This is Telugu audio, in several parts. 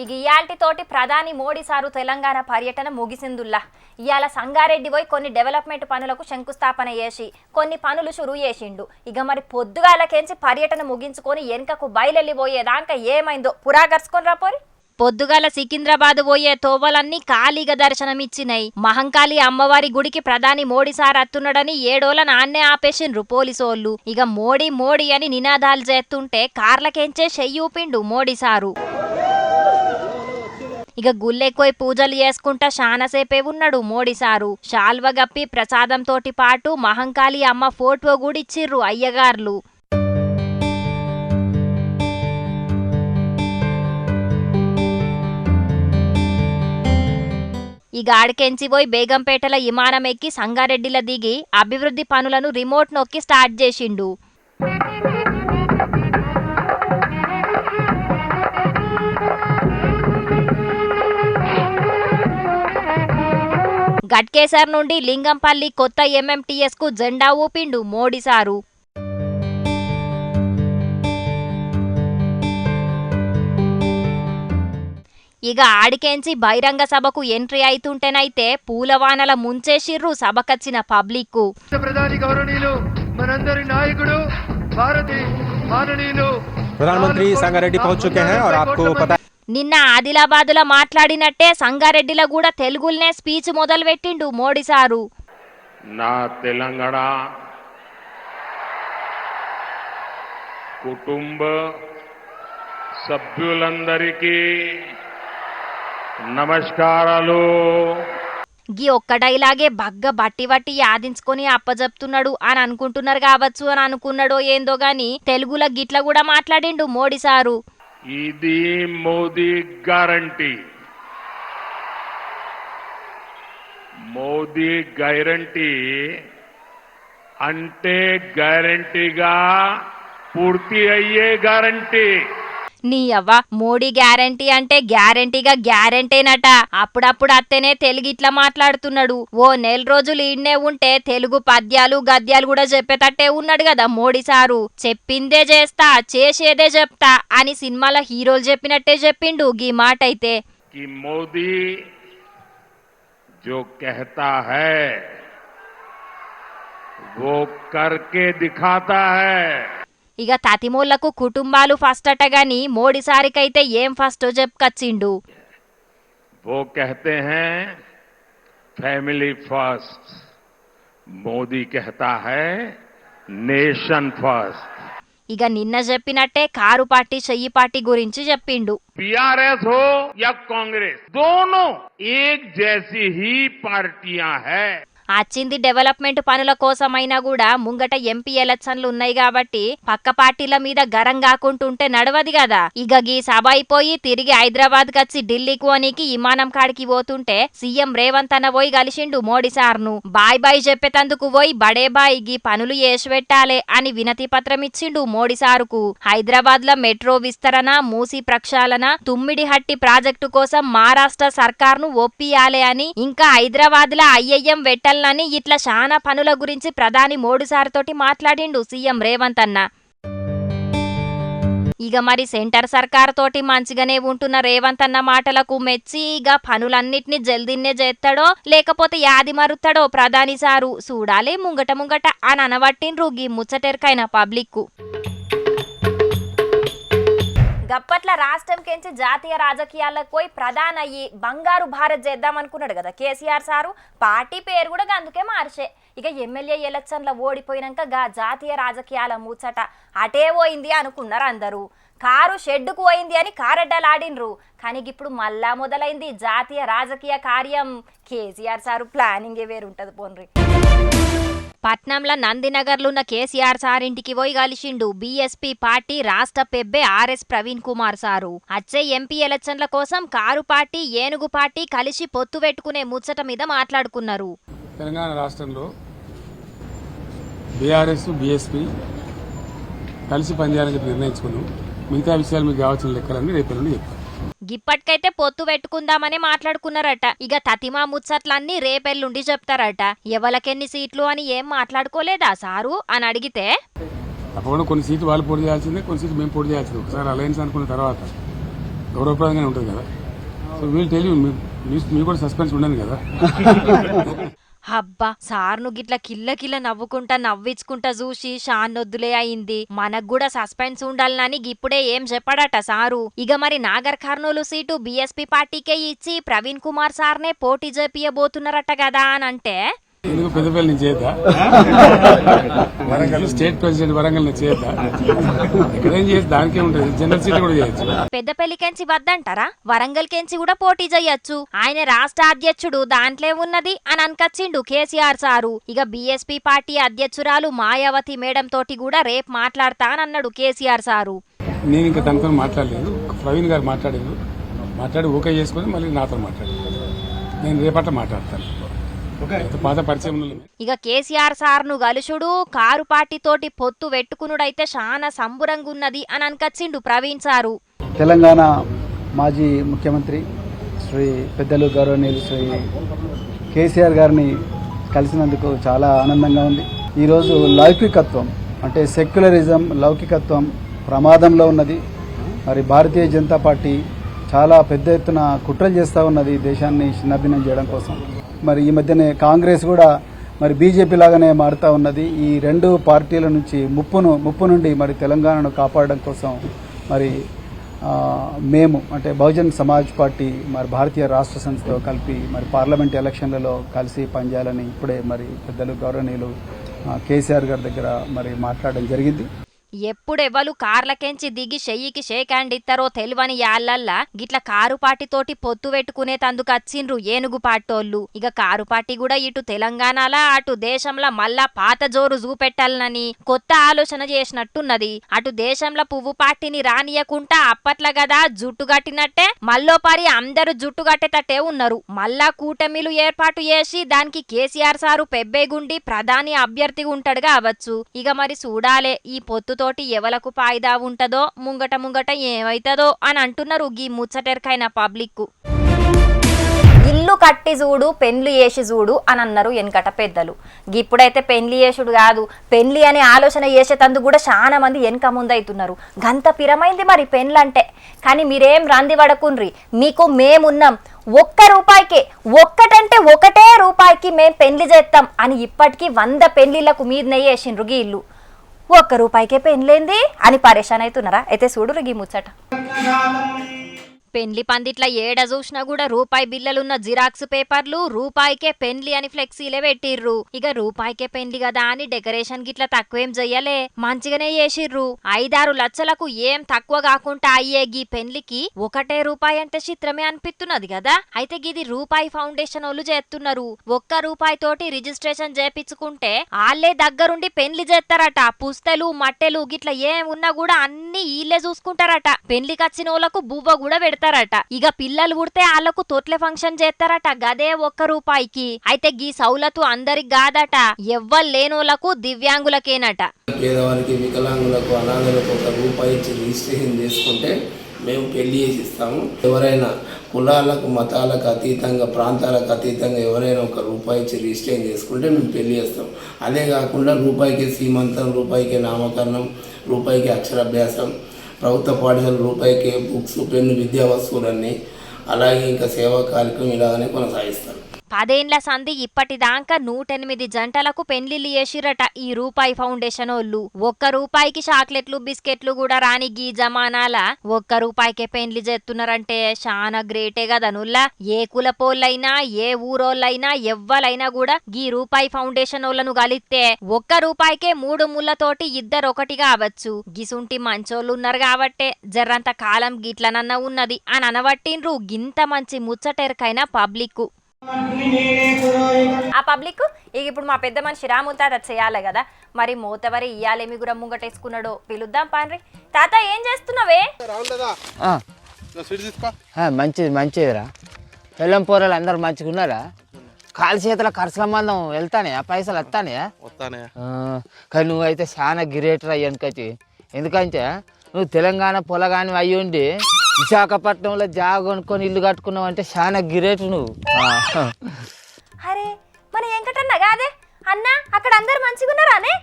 ఇయాల్టితోటి ప్రధాని మోడీ సారు తెలంగాణ పర్యటన ముగిసిందుల్లా. ఇయాల సంగారెడ్డి పోయి కొన్ని డెవలప్మెంట్ పనులకు శంకుస్థాపన చేసి కొన్ని పనులు షురూ చేసిండు. మరి పొద్దుగాలకెంచి పర్యటన ముగించుకొని వెనుకకు బయలెళ్ళిపోయేదాకా ఏమైందో పురాగర్సుకొని రాపోరి. పొద్దుగాల సికింద్రాబాద్ పోయే తోవలన్నీ ఖాళీగా దర్శనమిచ్చినాయి. మహంకాళి అమ్మవారి గుడికి ప్రధాని మోడీ సార్ అత్తున్నాడని ఏడోల నాన్నే ఆపేసిండ్రు పోలీసోళ్ళు. మోడీ మోడీ అని నినాదాలు చేస్తుంటే కార్లకెంచే చెయ్యూపిండు మోడీ సారు. గుల్లెక్కువై పూజలు చేసుకుంటా శానసేపే ఉన్నాడు మోడీ సారు. శాల్వ గప్పి ప్రసాదంతో పాటు మహంకాళి అమ్మ ఫోటో కూడా ఇచ్చిర్రు అయ్యగార్లు. ఆడికెంచిపోయి బేగంపేటల విమానం ఎక్కి సంగారెడ్డిల దిగి అభివృద్ధి పనులను రిమోట్ నొక్కి స్టార్ట్ చేసిండు. గట్కేసర్ నుండి లింగంపల్లి కొత్త ఎంఎంటీఎస్ కు జెండా ఊపిండు మోడీ సారు. ఆడికెంచి బహిరంగ సభకు ఎంట్రీ అయితుంటేనైతే పూలవానల ముంచేసిర్రు సభకచ్చిన పబ్లిక్. నిన్న ఆదిలాబాద్ లో మాట్లాడినట్టే సంగారెడ్డిలో కూడా తెలుగులనే స్పీచ్ మొదలు పెట్టిండు మోడీ సారు. నా తెలంగాణ కుటుంబ సభ్యులందరికీ నమస్కారాలు. ఒక్క డైలాగే బగ్గ బట్టి బట్టి యాదించుకొని అప్పజెప్తున్నాడు అని అనుకుంటున్నారు కావచ్చు అని అనుకున్నాడో ఏందో గాని తెలుగులో గిట్ల కూడా మాట్లాడిండు మోడీ సారు. ఇది మోదీ గ్యారంటీ. మోదీ గ్యారంటీ అంటే గ్యారంటీగా పూర్తి అయ్యే గ్యారంటీ. నీ అవ్వ మోడీ గ్యారంటీ అంటే గ్యారంటీగా గ్యారంటీనట. అప్పుడప్పుడు అత్తనే తెలుగు ఇట్లా మాట్లాడుతున్నాడు. ఓ నెల రోజులు ఈడ్నే ఉంటే తెలుగు పద్యాలు గద్యాలు కూడా చెప్పేటట్టే ఉన్నాడు కదా మోడీ సారు. చెప్పిందే చేస్తా చేసేదే చెప్తా అని సినిమాల హీరోలు చెప్పినట్టే చెప్పిండు గీ మాట అయితే. మోదీ జో కహతా హై వో కర్కే దిఖాతా హై. తతిమూళ్లకు కుటుంబాలు ఫస్ట్ అట గాని మోడీ సారికైతే ఏం ఫస్ట్ చెప్పుకొచ్చిండు. वो कहते हैं फैमिली फर्स्ट, మోదీ कहता है నేషన్ ఫస్ట్. నిన్న చెప్పినట్టే కారు పార్టీ చెయ్యి పార్టీ గురించి చెప్పిండు. बीआरएस हो या कांग्रेस दोनों एक जैसी ही पार्टियां हैं. వచ్చింది డెవలప్మెంట్ పనుల కోసమైనా కూడా ముంగట ఎంపీ ఎలక్షన్లు ఉన్నాయి కాబట్టి పక్క పార్టీల మీద గరం కాకుంటుంటే నడవది కదా. గీ సభ అయిపోయి తిరిగి హైదరాబాద్ కచ్చి ఢిల్లీకి పోనీకి విమానం కాడికి పోతుంటే సీఎం రేవంత్ అన్న పోయి కలిసిండు మోడీ సార్ను. బాయ్ బాయ్ చెప్పేతందుకు పోయి బడే బాయ్ గీ పనులు చేసి పెట్టాలే అని వినతి పత్రం ఇచ్చిండు మోడీ సారుకు. హైదరాబాద్ లో మెట్రో విస్తరణ, మూసి ప్రక్షాళన, తుమ్మిడిహట్టి ప్రాజెక్టు కోసం మహారాష్ట్ర సర్కార్ను ఒప్పియాలే అని, ఇంకా హైదరాబాద్ లో ఐఐఎం వెట్టల్ అని ఇట్లా శానా పనుల గురించి ప్రధాని మోడీ సార్ తోటి మాట్లాడిండు సీఎం రేవంత్ అన్న. మరి సెంటర్ సర్కార్ తోటి మంచిగానే ఉంటున్న రేవంత్ అన్న మాటలకు మెచ్చి పనులన్నిటినీ జల్దీనే చేస్తాడో లేకపోతే యాది మరుతాడో ప్రధాని సారు చూడాలి ముంగట ముంగట అని అనబట్టిండ్రు గీ ముచ్చటెరకైన పబ్లిక్. గప్పట్ల రాష్ట్రం కెంచి జాతీయ రాజకీయాలకు పోయి ప్రధాని అయ్యి బంగారు భారత్ చేద్దామనుకున్నాడు కదా కేసీఆర్ సారు. పార్టీ పేరు కూడా అందుకే మార్చే. ఎమ్మెల్యే ఎలక్షన్ల ఓడిపోయినాక జాతీయ రాజకీయాల ముచ్చట అటే పోయింది అనుకున్నారు అందరూ. కారు షెడ్డుకు పోయింది అని కారెడ్డలాడినరు. కానీ ఇప్పుడు మళ్ళా మొదలైంది జాతీయ రాజకీయ కార్యం. కేసీఆర్ సారు ప్లానింగే వేరుంటది పోన్రి. పట్నంలో నందినగర్లున్న కేసీఆర్ సార్ ఇంటికి పోయి కలిసిండు బీఎస్పీ పార్టీ రాష్ట్ర పెబ్బే ఆర్ఎస్ ప్రవీణ్ కుమార్ సారు. వచ్చే ఎంపీ ఎలక్షన్ల కోసం కారు పార్టీ ఏనుగు పార్టీ కలిసి పొత్తు పెట్టుకునే ముచ్చట మీద మాట్లాడుకున్నారు. తెలంగాణ రాష్ట్రంలో బీఆర్ఎస్ బీఎస్పీ కలిసి పనిచేయాలని నిర్ణయించుకున్నాం. మిగతా విషయాలు మీకు కావాల్సిన లెక్కలన్నీ రేపటి చెప్తాం. గిప్పటికైతే పొత్తు పెట్టుకుందామని మాట్లాడుకున్నారట. తతిమా ముచ్చట్లన్నీ రేపెల్లుండి చెప్తారట. ఎవలకెన్ని సీట్లు అని ఏం మాట్లాడుకోలేదా సారు అని అడిగితే తప్పకుండా కొన్ని సీట్లు వాళ్ళు పోటీ చేయాల్సిందే, కొన్ని సీట్లు మేము పోటీ చేయాల్సిందే. ఒకసారి అలయన్స్ అనుకున్న తర్వాత గౌరవప్రదంగానే ఉంటుంది కదా. సో వీళ్ళు టెల్ యూ, మీకు కూడా సస్పెన్స్ ఉండదు కదా. అబ్బా సార్ను గిట్ల కిల్ల కిల్ల నవ్వుకుంటా నవ్వించుకుంటా చూసి షాన్నొద్దులే అయింది. మనకు కూడా సస్పెన్స్ ఉండాలని ఇప్పుడే ఏం చెప్పాడట సారు. ఇక మరి నాగర్ కర్నూలు సీటు బీఎస్పీ పార్టీకే ఇచ్చి ప్రవీణ్ కుమార్ సార్నే పోటీ చేపియబోతున్నారట కదా అని అంటే ఎందుకు పెద్దపల్లి నుంచి చేద్దా, స్టేట్ ప్రెసిడెంట్ వరంగల్ నుంచి చేద్దా, ఎక్కడేం చేసి దానికే ఉంటుంది. జనరల్ సీట్ కూడా చేయొచ్చు. పెద్దపల్లికెంచి వద్దంటారా, వరంగల్ కెంచి కూడా పోటీ చేయొచ్చు. ఆయన రాష్ట్ర అధ్యక్షుడు, దాంట్లో ఉన్నది అని అనకచ్చిండు కేసీఆర్ సారు. ఇక బీఎస్పీ పార్టీ అధ్యక్షురాలు మాయావతి మేడం తోటి కూడా రేపు మాట్లాడతానన్నాడు కేసీఆర్ సారు. నేను ఇంకా తనతో మాట్లాడలేదు, ప్రవీణ్ గారు మాట్లాడి ఓకే చేసుకుని మళ్ళీ నాతో మాట్లాడారు. నేను రేపట్ల మాట్లాడతాను. పాత పరిచయం. ఇక కేసీఆర్ సార్ను గలుసుడు, కారు పార్టీ తోటి పొత్తు పెట్టుకునుడైతే చాలా సంబురంగున్నది అని అనకచ్చిండు ప్రవీణ్ సారు. తెలంగాణ మాజీ ముఖ్యమంత్రి శ్రీ పెద్దలు గౌరవనీయులు శ్రీ కేసీఆర్ గారిని కలిసినందుకు చాలా ఆనందంగా ఉంది. ఈరోజు లౌకికత్వం అంటే సెక్యులరిజం, లౌకికత్వం ప్రమాదంలో ఉన్నది. మరి భారతీయ జనతా పార్టీ చాలా పెద్ద ఎత్తున కుట్రలు చేస్తూ ఉన్నది దేశాన్ని చిన్నభిన్నం చేయడం కోసం. మరి ఈ మధ్యనే కాంగ్రెస్ కూడా మరి బీజేపీ లాగానే మారుతూ ఉన్నది. ఈ రెండు పార్టీల నుంచి ముప్పు నుండి మరి తెలంగాణను కాపాడడం కోసం మరి మేము అంటే బహుజన్ సమాజ్ పార్టీ మరి భారతీయ రాష్ట్ర సమితితో కలిపి మరి పార్లమెంట్ ఎలక్షన్లలో కలిసి పనిచేయాలని ఇప్పుడే మరి పెద్దలు గౌరవనీయులు కేసీఆర్ గారి దగ్గర మరి మాట్లాడడం జరిగింది. ఎప్పుడెవ్వలు కార్లకెంచి దిగి చెయ్యికి షేక్ హ్యాండ్ ఇస్తారో తెలివని యాళ్లల్లా గిట్ల కారు పార్టీ తోటి పొత్తు పెట్టుకునే తందుకు వచ్చిండ్రు ఏనుగు పాటోళ్ళు. ఇక కారు పార్టీ కూడా ఇటు తెలంగాణలా అటు దేశంలో మళ్ళా పాత జోరు చూపెట్టాలనని కొత్త ఆలోచన చేసినట్టున్నది. అటు దేశంలో పువ్వు పార్టీని రానియకుంటా అప్పట్ల గదా జుట్టు కట్టినట్టే మళ్ళోపారి అందరూ జుట్టు కట్టేటట్టే ఉన్నారు. మళ్ళా కూటమిలు ఏర్పాటు చేసి దానికి కేసీఆర్ సారు పెబ్బేగుండి ప్రధాని అభ్యర్థిగా ఉంటాడు కావచ్చు. ఇక మరి చూడాలే ఈ పొత్తు తోటి ఎవలకు ఫాయిదా ఉంటదో ముంగట ఏమైతదో అని అంటున్నారు గీ ముచ్చటెరకైన పబ్లిక్. ఇల్లు కట్టి చూడు పెండ్లి చేసి చూడు అని అన్నారు వెనకట పెద్దలు. ఇప్పుడైతే పెండ్లి చేసుడు కాదు, పెండ్లి అనే ఆలోచన చేసేటందుకు కూడా చాలా మంది వెనక ముందవుతున్నారు. గంత పిరమైంది మరి పెండ్లంటే. కానీ మీరేం రంది పడకుండ్రి, మీకు మేమున్నాం. ₹1 ఒక్కటంటే ఒకటే రూపాయికి మేం పెండ్లి చేస్తాం అని ఇప్పటికీ 100 పెండ్లిళ్లకు మీదనే వేసిండ్రు గీ ఇల్లు. ₹1 పెండ్లేంది అని పరేషాన్ అవుతున్నారా? అయితే చూడు గీ ముచ్చట. పెండ్లి పందిట్ల ఏడ చూసినా కూడా రూపాయి బిల్లలున్న జిరాక్స్ పేపర్లు, రూపాయికే పెండ్లి అని ఫ్లెక్సీలే పెట్టిర్రు. ఇక రూపాయికే పెండ్లి కదా అని డెకరేషన్ గిట్లా తక్కువేం చెయ్యలే, మంచిగానే చేసిర్రు. 5-6 లక్షలకు ఏం తక్కువ కాకుండా అయ్యే గీ పెండ్లికి ₹1 అంటే చిత్రమే అనిపిస్తున్నది కదా. అయితే గిది రూపాయి ఫౌండేషన్ వాళ్ళు చేస్తున్నారు. ₹1 తోటి రిజిస్ట్రేషన్ చేపించుకుంటే ఆళ్లే దగ్గరుండి పెండ్లి చేస్తారట. పుస్తలు మట్టెలు గిట్లా ఏం ఉన్నా కూడా అన్ని ఈళ్లే చూసుకుంటారట. పెండ్లికి వచ్చిన వాళ్ళకు బువ్వ కూడా పెడతారట. ఇక పిల్లలు పుడితే వాళ్ళకు తొట్లే ఫంక్షన్ చేస్తారట గదే ₹1. అయితే గీ సౌలతు అందరికి కాదట, ఎవ్వరు లేనోళ్లకు దివ్యాంగులకేనట. పేదవారికి, వికలాంగులకు, అనాథలకు ₹1 ఇచ్చి రిజిస్ట్రేషన్ చేసుకుంటే మేము పెళ్లి చేసి ఇస్తాము. ఎవరైనా కులాలకు, మతాలకు అతీతంగా, ప్రాంతాలకు అతీతంగా ఎవరైనా ₹1 ఇచ్చి రిజిస్ట్రేషన్ చేసుకుంటే మేము పెళ్లి చేస్తాం. అదే కాకుండా ₹1కే సీమంతం, ₹1కే నామకరణం, ₹1కే అక్షరాభ్యాసం, ప్రభుత్వ పాఠశాల ₹1కే బుక్స్, పెన్ను, విద్యా వస్తువులన్నీ, అలాగే ఇంకా సేవా కార్యక్రమం ఇలాగనే కొనసాగిస్తారు. 10 ఏళ్ల సంధి ఇప్పటిదాకా 108 జంటలకు పెండ్లిళ్ళు చేసిరట ఈ రూపాయి ఫౌండేషన్ వాళ్ళు. ₹1కి చాక్లెట్లు బిస్కెట్లు కూడా రాని గీ జమానాల ₹1కే పెండ్లి చేస్తున్నారంటే చాలా గ్రేటే కదా నుల్లా. ఏ కులపోళ్ళైనా ఏ ఊరోళ్ళైనా ఎవ్వలైనా కూడా గీ రూపాయి ఫౌండేషన్ వాళ్ళను కలిస్తే ₹1కే 3 ముళ్ళతోటి ఇద్దరు ఒకటి కావచ్చు. గిసుంటి మంచోళ్ళు ఉన్నారు కాబట్టే జర్రంత కాలం గిట్లనన్నా ఉన్నది అని అనబట్టిండ్రు గింత మంచి ముచ్చటెరకైన పబ్లిక్. ఆ పబ్లిక్ ఇక ఇప్పుడు మా పెద్ద మనిషి రాములు తాత చేయాలి కదా. మరి మోతవరి ఇయ్యాలేమి గుర ముంగటేసుకున్నాడో పిలుద్దాం పాన్రి. తాత ఏం చేస్తున్నావే? మంచిదిరా. పిల్లం పోరలు అందరు మంచిగా ఉన్నారా? కాలు చేతుల ఖర్చుల మందం వెళ్తానే, పైసలు వస్తానే. కానీ నువ్వైతే చాలా గిరేటర్ అయ్యానుకటి. ఎందుకంటే నువ్వు తెలంగాణ పొలగాని అయ్యుండి విశాఖపట్నంలో జాగ కొనుక్కొని ఇల్లు కట్టుకున్నావు అంటే చాలా గిరేట్ నువ్వు. అరే మన వెంకటన్న కాదే అన్న, అక్కడ అందరు మంచిగా ఉన్నారానే?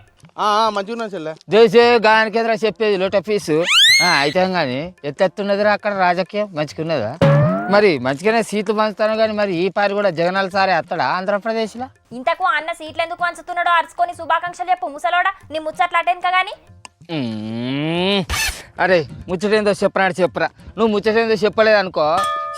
చూసే గానికేంద్ర చెప్పేది లోట ఫీజు అయితే కానీ ఎత్తెత్తున్నదిరా అక్కడ రాజకీయం మంచిగున్నదా మరి మంచిగానే సీట్లు పంచుతాను కానీ మరి ఈ పారి కూడా జగనాల సారే అత్తడా ఆంధ్రప్రదేశ్లో ఇంతకు అన్న సీట్లు ఎందుకు పంచుతున్నాడో అరుచుకొని శుభాకాంక్షలు చెప్పు ముసలోడా నీ ముచ్చట్లు అటెన్క గాని అరే ముచ్చటేందో చెప్పరా నువ్వు ముచ్చటేందో చెప్పలేదు అనుకో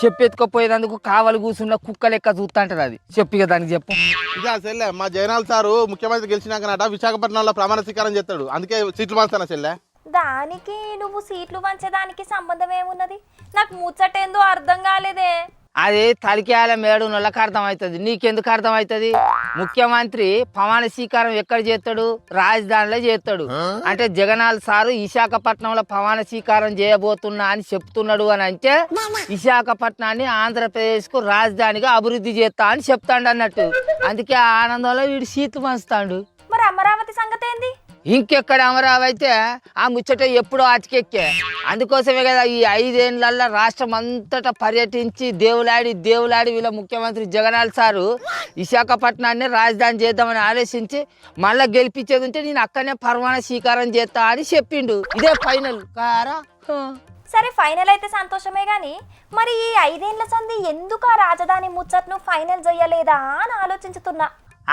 చెప్పెత్తుకోపోయేందుకు కావాలి కూర్చున్న కుక్క లెక్క చూస్తా అంటది అది చెప్పిగా దానికి చెప్పు ఇక చెల్లె మా జగనాల్ సారు ముఖ్యమంత్రి గెలిచినాకనట విశాఖపట్నంలో ప్రమాణ స్వీకారం చేస్తాడు అందుకే సీట్లు పంచుతానా చెల్లె దానికి నువ్వు సీట్లు పంచేదానికి సంబంధం ఏమున్నది నాకు ముచ్చటేందో అర్థం కాలేదే అది తలికేయాల మేడు నొల్లకి అర్థమవుతుంది నీకెందుకు అర్థమవుతుంది ముఖ్యమంత్రి ప్రమాణ స్వీకారం ఎక్కడ చేస్తాడు రాజధానిలో చేస్తాడు అంటే జగనాల్ సారు విశాఖపట్నంలో ప్రమాణ స్వీకారం చేయబోతున్నా అని చెప్తున్నాడు అని అంటే విశాఖపట్నాన్ని ఆంధ్రప్రదేశ్ కు రాజధానిగా అభివృద్ధి చేస్తా అని చెప్తాడు అన్నట్టు అందుకే ఆ ఆనందంలో వీడు సీట్లు పంచుతాడు మరి అమరావతి సంగతి ఏంది ఇంకెక్కడ అమరావతి అయితే ఆ ముచ్చట ఎప్పుడో అతికెక్కే అందుకోసమే కదా ఈ 5 ఏళ్లలో రాష్ట్రం అంతటా పర్యటించి దేవులాడి వీళ్ళ ముఖ్యమంత్రి జగనాల్ సారు విశాఖపట్నాన్ని రాజధాని చేద్దామని ఆలోచించి మళ్ళీ గెలిపించేది ఉంటే నేను అక్కడనే ప్రమాణ స్వీకారం చేస్తా అని చెప్పిండు ఇదే ఫైనల్ కారా సరే ఫైనల్ అయితే సంతోషమే గాని మరి ఈ 5 ఏళ్ల సంధి ఎందుకు ఆ రాజధాని ముచ్చట్ను ఫైనల్ చేయలేదా అని ఆలోచించుతున్నా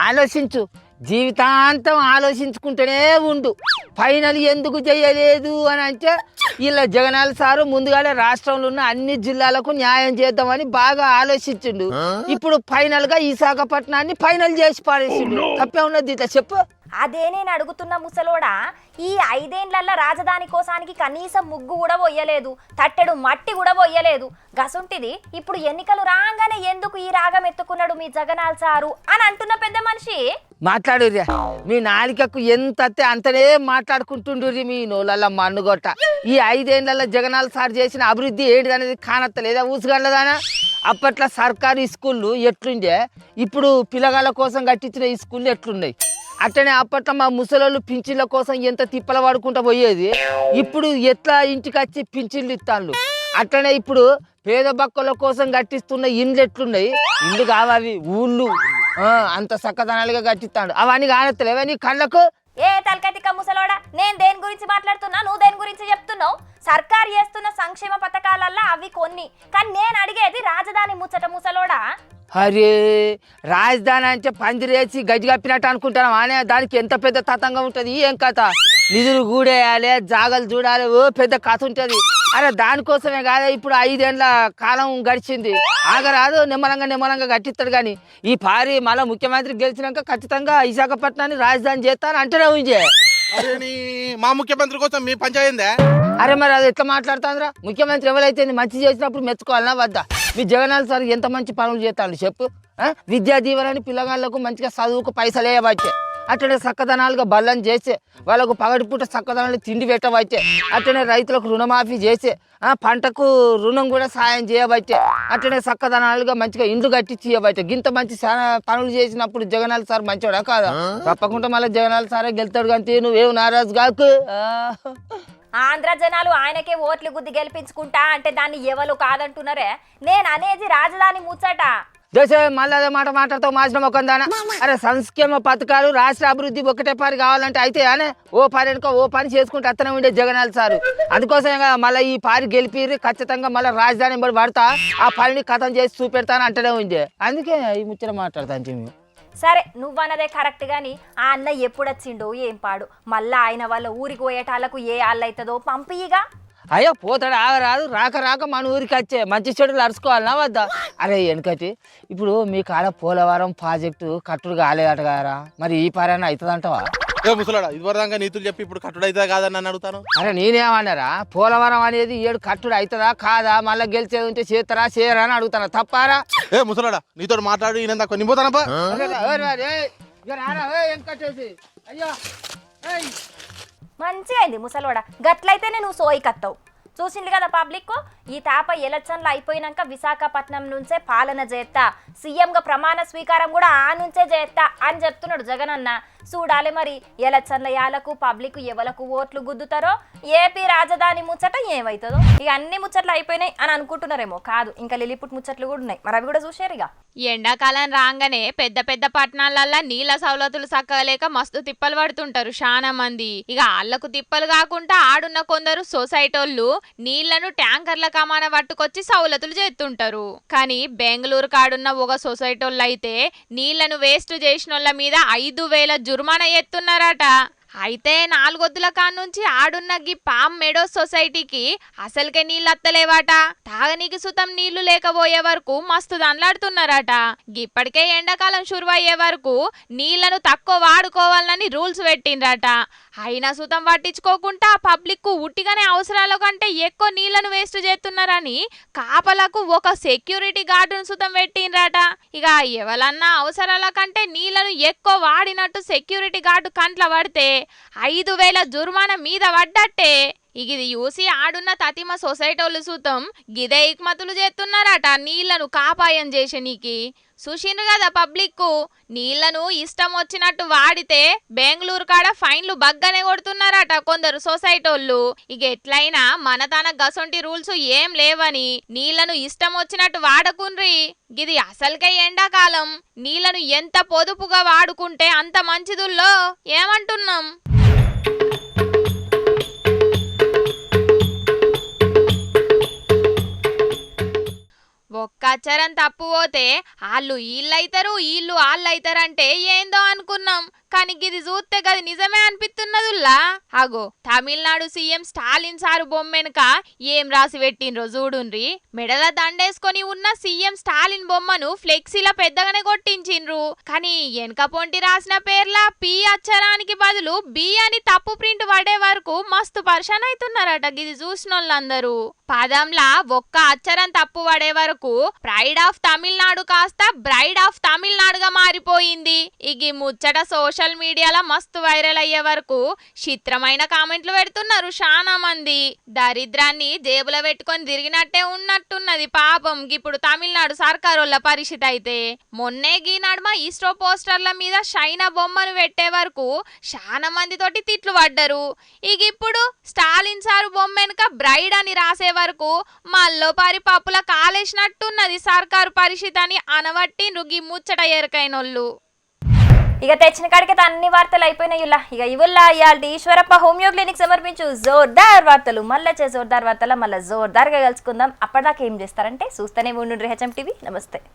ఆలోచించు జీవితాంతం ఆలోచించుకుంటూనే ఉండు ఫైనల్ ఎందుకు చేయలేదు అని అంటే ఇలా జగనాల్ సారు ముందుగానే రాష్ట్రంలో ఉన్న అన్ని జిల్లాలకు న్యాయం చేద్దామని బాగా ఆలోచించిండు ఇప్పుడు ఫైనల్ గా విశాఖపట్నాన్ని ఫైనల్ చేసి పారేసిండు తప్పే ఉన్నది ఇట్లా చెప్పు అదే నేను అడుగుతున్న ముసలోడా ఈ 5 ఏళ్లలో రాజధాని కోసానికి కనీసం ముగ్గు కూడా పోయలేదు తట్టెడు మట్టి కూడా పోయలేదు గసుంటిది ఇప్పుడు ఎన్నికలు రాగానే ఎందుకు ఈ రాగం ఎత్తుకున్నాడు మీ జగనాల్ సారు అని అంటున్న పెద్ద మనిషి మాట్లాడుర్రా మీ నాలికకు ఎంత అంతనే మాట్లాడుకుంటుండ్రి మీ నోళ్ళ మన్నుగొట్ట ఈ 5 ఏళ్లలో జగనాల్ సార్ చేసిన అభివృద్ధి ఏంటిది అనేది కానత్తలేదా ఊసుగండ్లదానా అప్పట్లో సర్కారు స్కూళ్ళు ఎట్లుండే ఇప్పుడు పిల్లగాళ్ళ కోసం కట్టించిన ఈ స్కూళ్ళు ఎట్లున్నాయి అట్లనే అప్పట్లో మా ముసలోళ్ళు పింఛన్ల కోసం ఎంత తిప్పల పడుకుంటా పోయేది ఇప్పుడు ఎట్లా ఇంటికి వచ్చి పింఛన్లు ఇస్తాళ్ళు అట్లనే ఇప్పుడు పేద బక్కల కోసం కట్టిస్తున్న ఇండ్లు ఎట్లున్నాయి ఇండ్లు కావాలి ఊళ్ళు అంత చక్కదనాలుగా కట్టిస్తాడు అవన్నీ కానత్తలేవా నీ కళ్ళకు ఏ తలకతిక ముసలోడా నేను దేని గురించి మాట్లాడుతున్నా నువ్వు దేని గురించి చెప్తున్నావు సర్కారు చేస్తున్న సంక్షేమ పథకాలల్లో అవి కొన్ని కానీ నేను అడిగేది రాజధాని ముచ్చట ముసలోడా అరే రాజధాని అంటే పందిరేసి గజ్జి కప్పినట్టు అనుకుంటాను అనే దానికి ఎంత పెద్ద తతంగా ఉంటుంది ఏం కథ నిధులు గూడేయాలి జాగలు చూడాలి ఓ పెద్ద కథ ఉంటుంది అరే దానికోసమే కాదా ఇప్పుడు 5 ఏళ్ల కాలం గడిచింది ఆగరాదు నిమ్మలంగా కట్టిస్తాడు కానీ ఈ పారి మళ్ళీ ముఖ్యమంత్రి గెలిచినాక ఖచ్చితంగా విశాఖపట్నాన్ని రాజధాని చేస్తాను అంటేనే ఉంచే అరే మా ముఖ్యమంత్రి కోసం మీ పంచాయిందే అరే మరి అది ఎట్లా మాట్లాడుతుందిరా ముఖ్యమంత్రి ఎవరైతే మంచి చేసినప్పుడు మెచ్చుకోవాలన్నా వద్దా మీ జగనాల్ సార్ ఎంత మంచి పనులు చేస్తాడు చెప్పు విద్యా దీవెనని పిల్లగాళ్ళకు మంచిగా చదువుకు పైసలు వేయవచ్చే అట్లనే చక్కదనాలుగా బల్లం చేసే వాళ్ళకు పగటిపూట చక్కదనాలు తిండి పెట్టవచ్చే అట్లనే రైతులకు రుణమాఫీ చేసే పంటకు రుణం కూడా సాయం చేయబట్టే అట్లనే చక్కదనాలుగా మంచిగా ఇండ్లు కట్టించి ఇవ్వబట్టే గింత మంచి చాలా పనులు చేసినప్పుడు జగనాల్ సార్ మంచోడా కాదా తప్పకుండా మళ్ళీ జగనాల్ సారే గెలుతాడు కానీ నువ్వేం నారాజు కాకు ఆంధ్ర జనాలు ఆయనకే ఓట్లు గుద్ది గెలిపించుకుంటా అంటే దాన్ని ఎవరు కాదంటున్నారే నేను అనేది రాజధాని ముచ్చట దేశ మళ్ళీ అదే మాట మాట్లాడుతూ మార్చిన ఒక దానా అరే సంక్షేమ పథకాలు రాష్ట్ర అభివృద్ధి ఒకటే పని కావాలంటే అయితే అనే ఓ పని అనుకో ఓ పని చేసుకుంటే అత్తనే ఉండే జగనాల్ సారు అందుకోసమే కదా మళ్ళీ ఈ పారి గెలిపి ఖచ్చితంగా మళ్ళీ రాజధాని పడతా ఆ పనిని కథం చేసి చూపెడతాను అంటనే ఉండే అందుకే ఈ ముచ్చట మాట్లాడతాను చెప్పి సరే నువ్వన్నదే కరెక్ట్ గాని ఆ అన్న ఎప్పుడు వచ్చిండో ఏం పాడు మళ్ళా ఆయన వాళ్ళ ఊరికి పోయేటాలకు ఏ ఆళ్ళైతుందో పంపిగా అయ్యో పోతాడు ఆగరాదు రాక మన ఊరికి వచ్చే మంచి చెడులు అరుచుకోవాలన్నా వద్దా అరే వెనకటి ఇప్పుడు మీ కాడ పోలవరం ప్రాజెక్టు కట్టుడు కాలేదట కదరా మరి ఈ పారైనా అవుతుందంటవా ముసలాడా ఇదివరదాకా నీతులు చెప్పి ఇప్పుడు కట్టుడు అవుతుందా కాదని నన్ను అడుగుతాను అరే నేనేమన్నారా పోలవరం అనేది 7 కట్టుడు అవుతుందా కాదా మళ్ళీ గెలిచేది ఉంటే చేస్తారా చేయరా అని అడుగుతారా తప్పారా ముసలాడా నీతో మాట్లాడు ఈయన కొన్ని పోతానప్పా అయ్యో మంచిగా అయింది ముసలోడ గట్లయితేనే నువ్వు సోయి కత్తావు చూసింది కదా పబ్లిక్ ఈ తాప ఎలక్షన్లు అయిపోయినాక విశాఖపట్నం నుంచే పాలన చేస్తా సీఎంగా ప్రమాణ స్వీకారం కూడా ఆ నుంచే చేస్తా అని చెప్తున్నాడు జగనన్న చూడాలి మరి ఎలక్షన్ల యాలకు పబ్లిక్ ఎవలకు ఓట్లు గుద్దుతారో ఏపీ రాజధాని ముచ్చట ఏమవుతుందో. ఇక అన్ని ముచ్చట్లు అయిపోయినాయి అని అనుకుంటున్నారేమో, కాదు ఇంకా లిలిపుట్ ముచ్చట్లు కూడా ఉన్నాయి, మరి అవి కూడా చూసారు. ఇక ఎండాకాలం రాగానే పెద్ద పెద్ద పట్టణాలల్లో నీళ్ళ సౌలతులు సక్కలేక మస్తు తిప్పలు పడుతుంటారు చాలా మంది. ఇక ఆళ్లకు తిప్పలు కాకుండా ఆడున్న కొందరు సొసైటోళ్ళు నీళ్లను ట్యాంకర్ల కమాన పట్టుకొచ్చి సౌలతులు చేస్తుంటారు. కానీ బెంగళూరు కాడున్న ఒక సొసైటోళ్ళు అయితే నీళ్లను వేస్ట్ చేసినోళ్ళ మీద 5,000 జుర్మానా ఎత్తున్నారట. అయితే 4 వద్దుల కానుంచి ఆడున్న గీ పామ్ మెడో సొసైటీకి అసలుకే నీళ్ళు అత్తలేవాట. తాగనీకి సుతం నీళ్లు లేకపోయే వరకు మస్తు దండ్లాడుతున్నారట. ఇప్పటికే ఎండాకాలం షురువయ్యే వరకు నీళ్లను తక్కువ వాడుకోవాలని రూల్స్ పెట్టిండ్రట. అయినా సుతం పట్టించుకోకుండా పబ్లిక్ ఉట్టిగానే అవసరాల కంటే ఎక్కువ నీళ్లను వేస్ట్ చేస్తున్నారని కాపలకు ఒక సెక్యూరిటీ గార్డును సుతం పెట్టిండ్రట. ఇక ఎవరన్నా అవసరాల కంటే నీళ్లను ఎక్కువ వాడినట్టు సెక్యూరిటీ గార్డు కంట్ల పడితే 5,000 జుర్మానా మీద పడ్డట్టే. ఇది చూసి ఆడున్న తతిమ సొసైటీలు సూతం గిదే ఇక్మతులు చేస్తున్నారట నీళ్లను కాపాయం చేసనీకి. చూసిండ్రు కదా పబ్లిక్, నీళ్లను ఇష్టం వచ్చినట్టు వాడితే బెంగళూరు కాడ ఫైన్లు బగ్గనే కొడుతున్నారట కొందరు సొసైటీలు. ఇక ఎట్లయినా మన తన గసొంటి రూల్స్ ఏం లేవని నీళ్లను ఇష్టం వచ్చినట్టు వాడకుండ్రి. ఇది అసలుకే ఎండాకాలం, నీళ్లను ఎంత పొదుపుగా వాడుకుంటే అంత మంచిదుల్లో ఏమంటున్నాం. ఒక్క అచ్చరం తప్పు పోతే వాళ్ళు వీళ్ళైతారు వీళ్ళు వాళ్ళైతారంటే ఏందో అనుకున్నాం. కానీ ఇది చూస్తే గది నిజమే అనిపిస్తున్నదుల్లా. అగో తమిళనాడు సీఎం స్టాలిన్ సారు బొమ్మెనక ఏం రాసి పెట్టిండ్రో చూడుండ్రి. మెడల దండేసుకొని ఉన్న సీఎం స్టాలిన్ బొమ్మను ఫ్లెక్సీలా పెద్దగానే కొట్టించిండ్రు. కానీ వెనక పొంటి రాసిన పేర్ల పి అక్షరానికి బదులు బి అని తప్పు ప్రింట్ పడే వరకు మస్తు పర్షన్ అవుతున్నారట గిది చూసినోళ్ళందరూ. పదంలా ఒక్క అక్షరం తప్పు పడే వరకు ప్రైడ్ ఆఫ్ తమిళనాడు కాస్త బ్రైడ్ ఆఫ్ తమిళనాడుగా మారిపోయింది. ఇగి ముచ్చట సోషల్ మీడియాలో మస్తు వైరల్ అయ్యే వరకు చిత్రమైన కామెంట్లు పెడుతున్నారు చాలా మంది. దరిద్రాన్ని జేబులో పెట్టుకొని తిరిగినట్టే ఉన్నట్టున్నది పాపం ఇప్పుడు తమిళనాడు సర్కారోళ్ళ పరిస్థితి. అయితే మొన్నే గీ నడుమ ఇస్రో పోస్టర్ల మీద షైనా బొమ్మను పెట్టే వరకు చాలా మంది తోటి తిట్లు పడ్డరు. ఇక ఇప్పుడు స్టాలిన్ సారు బొమ్మెనక బ్రైడ్ అని రాసే వరకు మల్లో పారి పప్పుల కాలేసినట్టున్నది సర్కారు పరిస్థితి అని అనబట్టిండ్రు గీ ముచ్చట ఎరకైనోళ్ళు. ఇక తెచ్చిన కాడికి అన్ని వార్తలు అయిపోయినాయి. ఇక ఇవుల్లా ఇవాళ ఈశ్వరప్ప హోమియో క్లినిక్ సమర్పించు జోర్దార్ వార్తలు. మళ్ళీ జోర్దార్ వార్తల మళ్ళీ జోర్దార్గా కలుసుకుందాం. అప్పటిదాకా ఏం చేస్తారంటే చూస్తూనే ఉండు హెచ్ఎం టీవీ. నమస్తే.